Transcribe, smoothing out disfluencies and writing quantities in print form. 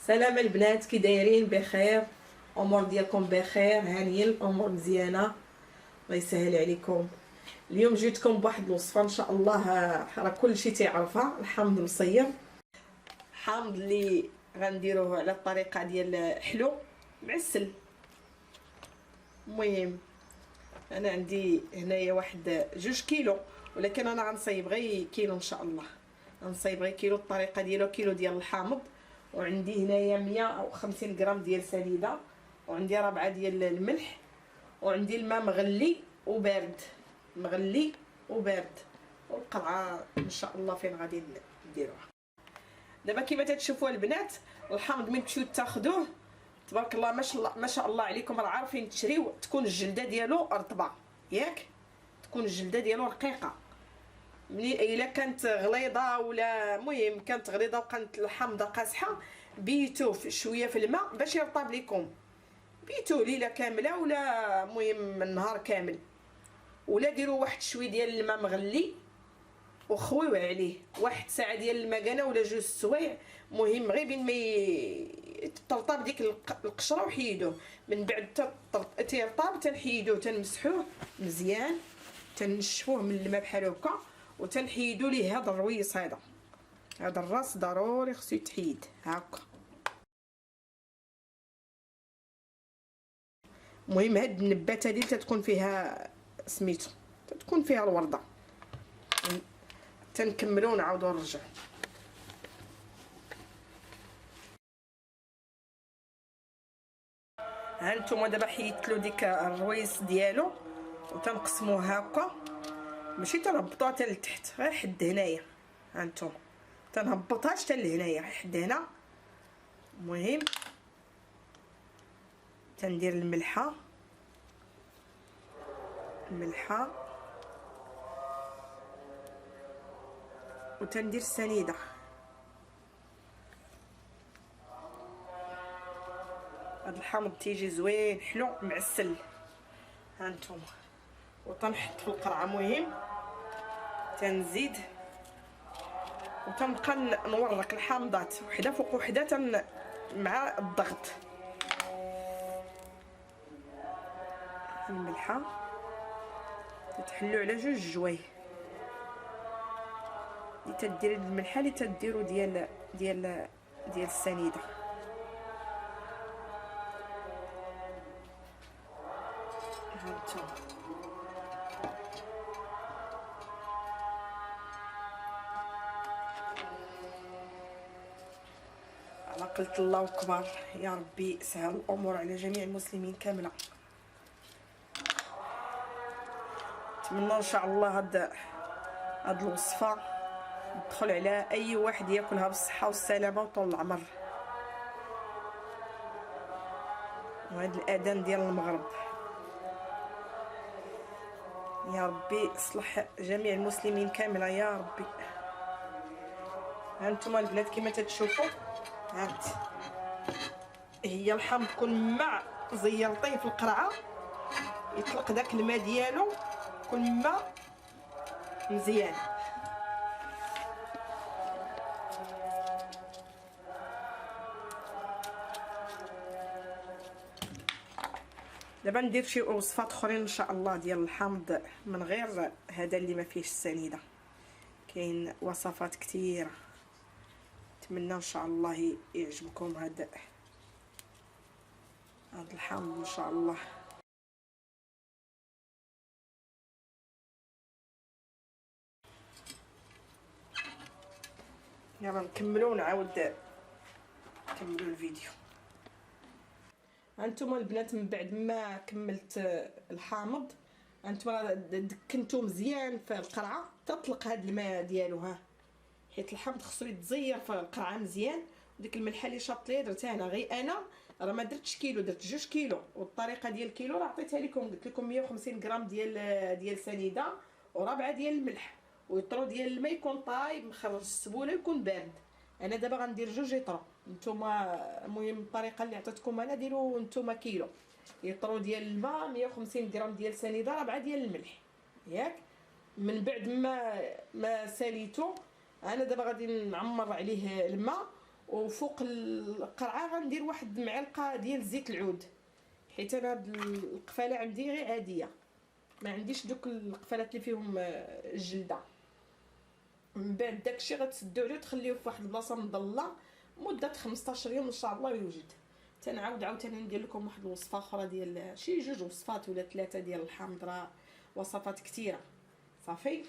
سلام البنات، كي دايرين؟ بخير؟ امور ديالكم بخير؟ هانيين؟ الامور مزيانه؟ الله يسهل عليكم. اليوم جيتكم بواحد الوصفه ان شاء الله راه كلشي تيعرفها. الحامض مصير، حامض اللي غنديروه على الطريقه ديال حلو معسل. المهم انا عندي هنايا واحد 2 كيلو، ولكن انا غنصايب غير كيلو ان شاء الله. غنصايب غير كيلو، الطريقه ديالو كيلو ديال الحامض. وعندي هنايا 150 غرام ديال سنيده، وعندي 4 ديال الملح، وعندي الماء مغلي وبارد، مغلي وبارد، والقرعه ان شاء الله فين غادي نديروها. دابا كيما تتشوفوا البنات، الحامض من تمشيو تاخذوه تبارك الله ما شاء الله عليكم، راه عارفين تشريو، تكون الجلده ديالو رطبه، ياك تكون الجلده ديالو رقيقه. ملي الا كانت غليظه ولا المهم كانت غليظه وكانت الحامضه قاصحه، بيتوه شويه في الماء باش يرطب لكم، بيتوه ليله كامله ولا المهم النهار كامل، ولا ديروا واحد شويه ديال الماء مغلي وخويو عليه 1 ساعه ديال المكانه ولا 2 سوايع. مهم غير بين ما ترطب ديك القشره وحيدوه. من بعد تيرطب تنحيدوه، تنمسحوه مزيان، تنشفوه من الماء بحال هكا، وتنحيدوا ليه هذا الرويص، هذا الراس ضروري خصو يتحيد هكا. المهم هاد النبات هادي تتكون فيها سميتو، تتكون فيها الورده. تنكملو ونعاودو نرجعو. ها نتوما دابا حيدتلو ديك الرويص ديالو، وتنقسموه هكا، ماشي تنهبطوها حتى لتحت، غير حد هنايا. ها نتوما تنهبطهاش حتى لهنايا، حد هنا. المهم تندير الملحه وتندير السنيده. هاد الحامض تيجي زوين حلو معسل. ها نتوما وتنحط في القرعه. مهم تنزيد وتنبقى نورق الحامضات وحده فوق وحده مع الضغط. الملحه تتحلو على 2 جوايه، اللي تدير الملحه اللي تديروا ديال السنيده. هانتوما على قلت الله اكبر. يا ربي سهل الامور على جميع المسلمين كامله. نتمنى ان شاء الله هاد الوصفه تدخل على اي واحد ياكلها بالصحه والسلامه وطول العمر. وهذا الاذان ديال المغرب، يا ربي يصلح جميع المسلمين كامله يا ربي. ها نتوما البنات كما تتشوفوا، هانت هي الحامض كل ما زيرتيه في القرعه يطلق داك الماء ديالو كل ما مزيان. دابا ندير شي وصفات اخرين ان شاء الله ديال الحامض من غير هذا اللي ما فيهش السنيده. كاين وصفات كثيره، نتمنى ان شاء الله يعجبكم هذا الحامض ان شاء الله. يلا نكملوا ونعاود نكملوا الفيديو. هانتوما البنات من بعد ما كملت الحامض، هانتوما دكنتو مزيان في القرعه تطلق هذا الماء ديالو. ها حيت الحامض خصو يتزير في القرعه مزيان. وديك الملحه اللي شاط ليا درتها انا، غير انا راه ما درتش كيلو، درت 2 كيلو. والطريقه ديال الكيلو راه عطيتها لكم، قلت لكم 150 غرام ديال سنيده و4 ديال الملح، ويطرو ديال الماء يكون طايب مخرج السبوله يكون بارد. انا دابا غندير 2 يطرو. نتوما المهم الطريقه اللي عطيتكم انا ديروا نتوما كيلو يطرو ديال الماء، 150 غرام ديال سنيده، 4 ديال الملح، ياك. من بعد ما ساليتو انا دابا غادي نعمر عليه الماء وفوق القرعه غندير واحد المعلقه ديال زيت العود، حيت انا هاد القفاله عندي غير عاديه، ما عنديش دوك القفالات اللي فيهم الجلده. من بعد داكشي غتسدو عليه وتخليوه في واحد البلاصه مظله مده 15 يوم ان شاء الله يوجد. تنعاود عاوتاني ندير لكم واحد الوصفه اخرى ديال شي 2 وصفات ولا 3 ديال الحامض، راه وصفات كثيره. صافي